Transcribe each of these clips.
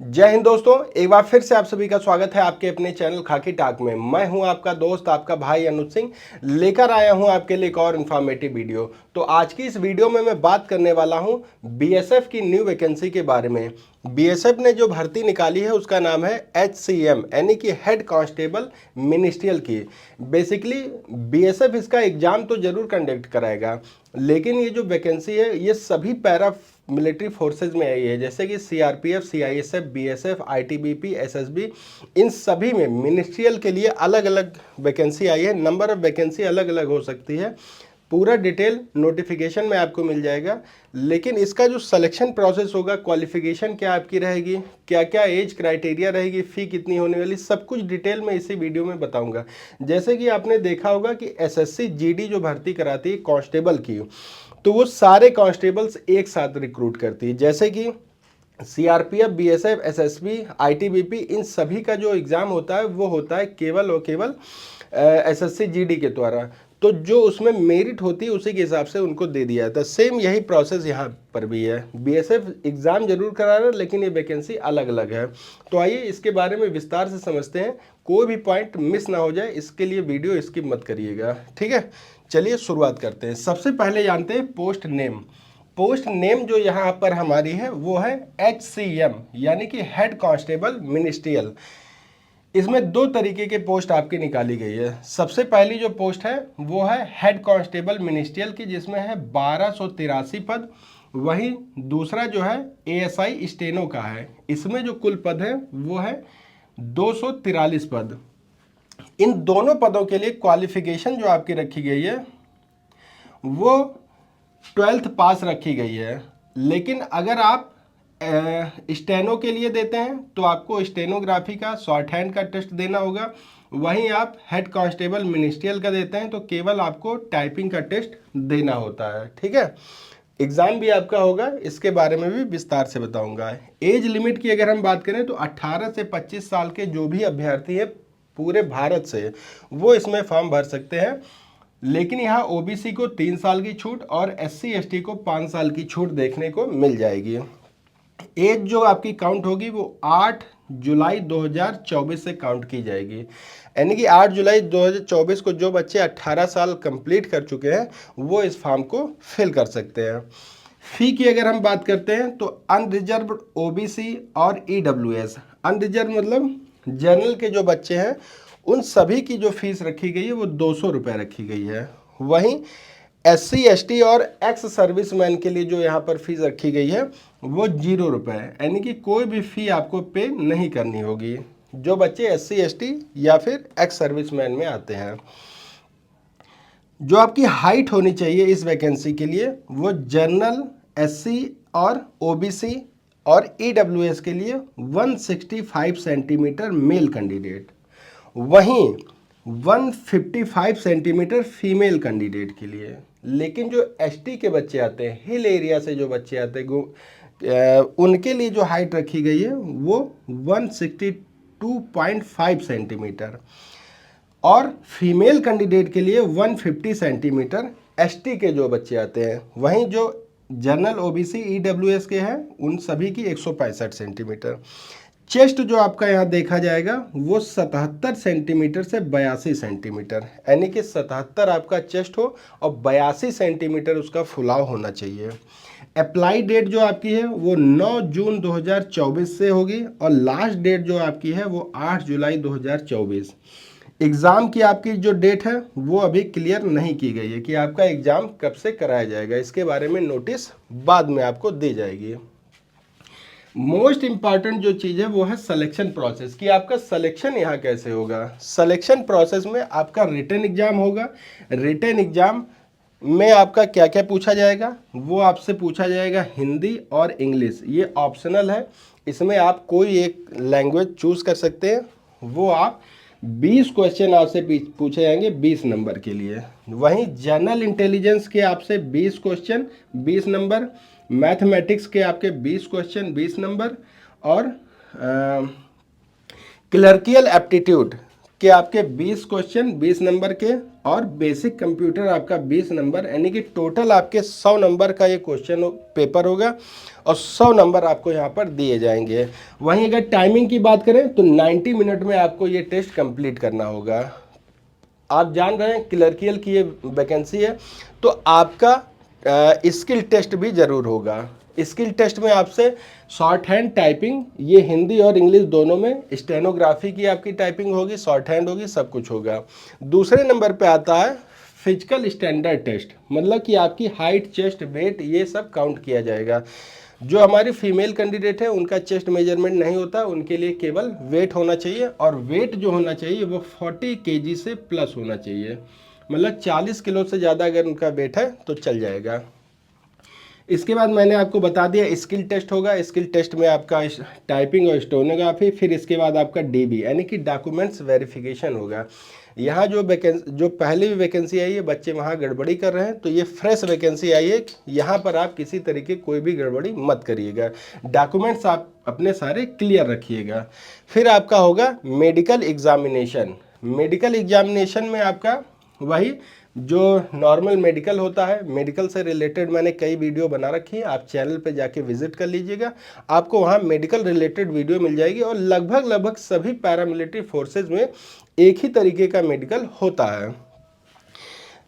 जय हिंद दोस्तों, एक बार फिर से आप सभी का स्वागत है आपके अपने चैनल खाकी टाक में। मैं हूं आपका दोस्त, आपका भाई अनुज सिंह, लेकर आया हूं आपके लिए एक और इन्फॉर्मेटिव वीडियो। तो आज की इस वीडियो में मैं बात करने वाला हूं बीएसएफ की न्यू वैकेंसी के बारे में। बीएसएफ ने जो भर्ती निकाली है उसका नाम है HCM यानी कि हेड कांस्टेबल मिनिस्ट्रियल की। बेसिकली बीएसएफ इसका एग्जाम तो जरूर कंडक्ट कराएगा, लेकिन ये जो वैकेंसी है ये सभी पैरा मिलिट्री फोर्सेज में आई है, जैसे कि CRPF, CISF, BSF, ITBP, SSB, इन सभी में मिनिस्ट्रियल के लिए अलग अलग वैकेंसी आई है। नंबर ऑफ वैकेंसी अलग अलग हो सकती है, पूरा डिटेल नोटिफिकेशन में आपको मिल जाएगा। लेकिन इसका जो सिलेक्शन प्रोसेस होगा, क्वालिफिकेशन क्या आपकी रहेगी, क्या क्या एज क्राइटेरिया रहेगी, फ़ी कितनी होने वाली, सब कुछ डिटेल में इसी वीडियो में बताऊंगा। जैसे कि आपने देखा होगा कि एसएससी जीडी जो भर्ती कराती है कांस्टेबल की, तो वो सारे कांस्टेबल्स एक साथ रिक्रूट करती है। जैसे कि सीआरपीएफ, बीएसएफ, एसएसबी, आईटीबीपी, इन सभी का जो एग्ज़ाम होता है वो होता है केवल और केवल एसएससी जीडी के द्वारा। तो जो उसमें मेरिट होती है उसी के हिसाब से उनको दे दिया जाता है। सेम यही प्रोसेस यहाँ पर भी है। बीएसएफ एग्ज़ाम जरूर करा रहा है, लेकिन ये वैकेंसी अलग अलग है। तो आइए इसके बारे में विस्तार से समझते हैं, कोई भी पॉइंट मिस ना हो जाए, इसके लिए वीडियो स्किप मत करिएगा, ठीक है। चलिए शुरुआत करते हैं। सबसे पहले जानते हैं पोस्ट नेम। पोस्ट नेम जो यहाँ पर हमारी है वो है HCM यानी कि हेड कांस्टेबल मिनिस्ट्रियल। इसमें दो तरीके के पोस्ट आपकी निकाली गई है। सबसे पहली जो पोस्ट है वो है हेड कांस्टेबल मिनिस्ट्रियल की, जिसमें है 1283 पद। वहीं दूसरा जो है ASI स्टेनो का है, इसमें जो कुल पद है वो है 243 पद। इन दोनों पदों के लिए क्वालिफिकेशन जो आपकी रखी गई है वो 12th पास रखी गई है। लेकिन अगर आप स्टेनो के लिए देते हैं तो आपको स्टेनोग्राफी का शॉर्ट हैंड का टेस्ट देना होगा। वहीं आप हेड कांस्टेबल मिनिस्ट्रियल का देते हैं तो केवल आपको टाइपिंग का टेस्ट देना होता है, ठीक है। एग्ज़ाम भी आपका होगा, इसके बारे में भी विस्तार से बताऊंगा। एज लिमिट की अगर हम बात करें तो 18 से 25 साल के जो भी अभ्यर्थी है पूरे भारत से, वो इसमें फॉर्म भर सकते हैं। लेकिन यहाँ ओबीसी को 3 साल की छूट और SC ST को 5 साल की छूट देखने को मिल जाएगी। एज जो आपकी काउंट होगी वो 8 जुलाई 2024 से काउंट की जाएगी, यानी कि 8 जुलाई 2024 को जो बच्चे 18 साल कंप्लीट कर चुके हैं वो इस फॉर्म को फिल कर सकते हैं। फी की अगर हम बात करते हैं तो अनरिजर्व OBC और EWS, अनरिजर्व मतलब जनरल के जो बच्चे हैं उन सभी की जो फीस रखी गई है वो 200 रुपये रखी गई है। वहीं SC ST और एक्स सर्विसमैन के लिए जो यहाँ पर फीस रखी गई है वो 0 रुपये, यानी कि कोई भी फ़ी आपको पे नहीं करनी होगी जो बच्चे SC ST या फिर एक्स सर्विसमैन में आते हैं। जो आपकी हाइट होनी चाहिए इस वैकेंसी के लिए वो जनरल, SC और OBC और EWS के लिए 165 सेंटीमीटर मेल कैंडिडेट, वहीं 155 सेंटीमीटर फीमेल कैंडिडेट के लिए। लेकिन जो ST के बच्चे आते हैं, हिल एरिया से जो बच्चे आते हैं, उनके लिए जो हाइट रखी गई है वो 162.5 सेंटीमीटर और फीमेल कैंडिडेट के लिए 150 सेंटीमीटर ST के जो बच्चे आते हैं। वहीं जो जनरल, OBC, EWS के हैं उन सभी की 165 सेंटीमीटर। चेस्ट जो आपका यहाँ देखा जाएगा वो 77 सेंटीमीटर से 82 सेंटीमीटर, यानी कि 77 आपका चेस्ट हो और 82 सेंटीमीटर उसका फुलाव होना चाहिए। अप्लाई डेट जो आपकी है वो 9 जून 2024 से होगी और लास्ट डेट जो आपकी है वो 8 जुलाई 2024। एग्ज़ाम की आपकी जो डेट है वो अभी क्लियर नहीं की गई है कि आपका एग्ज़ाम कब से कराया जाएगा, इसके बारे में नोटिस बाद में आपको दी जाएगी। मोस्ट इम्पॉर्टेंट जो चीज़ है वो है सिलेक्शन प्रोसेस, कि आपका सिलेक्शन यहाँ कैसे होगा। सिलेक्शन प्रोसेस में आपका रिटन एग्ज़ाम होगा। रिटन एग्ज़ाम में आपका क्या क्या पूछा जाएगा, वो आपसे पूछा जाएगा हिंदी और इंग्लिश, ये ऑप्शनल है। इसमें आप कोई एक लैंग्वेज चूज़ कर सकते हैं। वो आप 20 क्वेश्चन आपसे पूछे जाएंगे 20 नंबर के लिए। वहीं जनरल इंटेलिजेंस के आपसे 20 क्वेश्चन 20 नंबर, मैथमेटिक्स के आपके 20 क्वेश्चन 20 नंबर और क्लर्कियल एप्टीट्यूड कि आपके 20 क्वेश्चन 20 नंबर के और बेसिक कंप्यूटर आपका 20 नंबर, यानी कि टोटल आपके 100 नंबर का ये क्वेश्चन पेपर होगा और 100 नंबर आपको यहाँ पर दिए जाएंगे। वहीं अगर टाइमिंग की बात करें तो 90 मिनट में आपको ये टेस्ट कंप्लीट करना होगा। आप जान रहे हैं क्लर्कियल की ये वैकेंसी है, तो आपका स्किल टेस्ट भी ज़रूर होगा। स्किल टेस्ट में आपसे शॉर्ट हैंड टाइपिंग, ये हिंदी और इंग्लिश दोनों में, स्टेनोग्राफी की आपकी टाइपिंग होगी, शॉर्ट हैंड होगी, सब कुछ होगा। दूसरे नंबर पे आता है फिजिकल स्टैंडर्ड टेस्ट, मतलब कि आपकी हाइट, चेस्ट, वेट, ये सब काउंट किया जाएगा। जो हमारी फीमेल कैंडिडेट है उनका चेस्ट मेजरमेंट नहीं होता, उनके लिए केवल वेट होना चाहिए, और वेट जो होना चाहिए वो 40 kg से प्लस होना चाहिए, मतलब 40 किलो से ज़्यादा अगर उनका वेट है तो चल जाएगा। इसके बाद मैंने आपको बता दिया स्किल टेस्ट होगा। स्किल टेस्ट में आपका टाइपिंग और स्टेनोग्राफी, फिर इसके बाद आपका डीबी यानी कि डॉक्यूमेंट्स वेरिफिकेशन होगा। यहाँ जो पहले भी वैकेंसी आई है, बच्चे वहाँ गड़बड़ी कर रहे हैं, तो ये फ्रेश वैकेंसी आई है, यहाँ पर आप किसी तरीके कोई भी गड़बड़ी मत करिएगा। डॉक्यूमेंट्स आप अपने सारे क्लियर रखिएगा। फिर आपका होगा मेडिकल एग्जामिनेशन। मेडिकल एग्जामिनेशन में आपका वही जो नॉर्मल मेडिकल होता है, मेडिकल से रिलेटेड मैंने कई वीडियो बना रखी है, आप चैनल पे जाके विजिट कर लीजिएगा, आपको वहाँ मेडिकल रिलेटेड वीडियो मिल जाएगी। और लगभग सभी पैरामिलिट्री फोर्सेज में एक ही तरीके का मेडिकल होता है।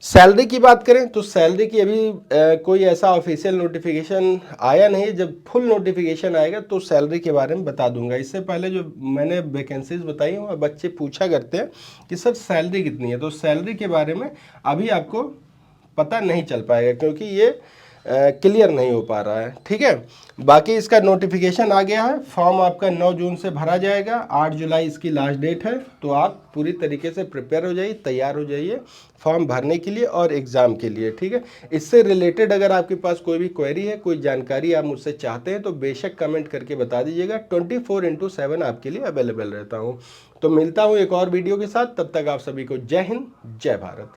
सैलरी की बात करें तो सैलरी की अभी कोई ऐसा ऑफिशियल नोटिफिकेशन आया नहीं। जब फुल नोटिफिकेशन आएगा तो सैलरी के बारे में बता दूंगा। इससे पहले जो मैंने वैकेंसीज बताई हैं, बच्चे पूछा करते हैं कि सर सैलरी कितनी है, तो सैलरी के बारे में अभी आपको पता नहीं चल पाएगा, क्योंकि ये क्लियर नहीं हो पा रहा है। ठीक है, बाकी इसका नोटिफिकेशन आ गया है। फॉर्म आपका 9 जून से भरा जाएगा, 8 जुलाई इसकी लास्ट डेट है। तो आप पूरी तरीके से प्रिपेयर हो जाइए, तैयार हो जाइए फॉर्म भरने के लिए और एग्ज़ाम के लिए। ठीक है, इससे रिलेटेड अगर आपके पास कोई भी क्वेरी है, कोई जानकारी आप मुझसे चाहते हैं, तो बेशक कमेंट करके बता दीजिएगा। 24/7 आपके लिए अवेलेबल रहता हूँ। तो मिलता हूँ एक और वीडियो के साथ, तब तक आप सभी को जय हिंद, जय भारत।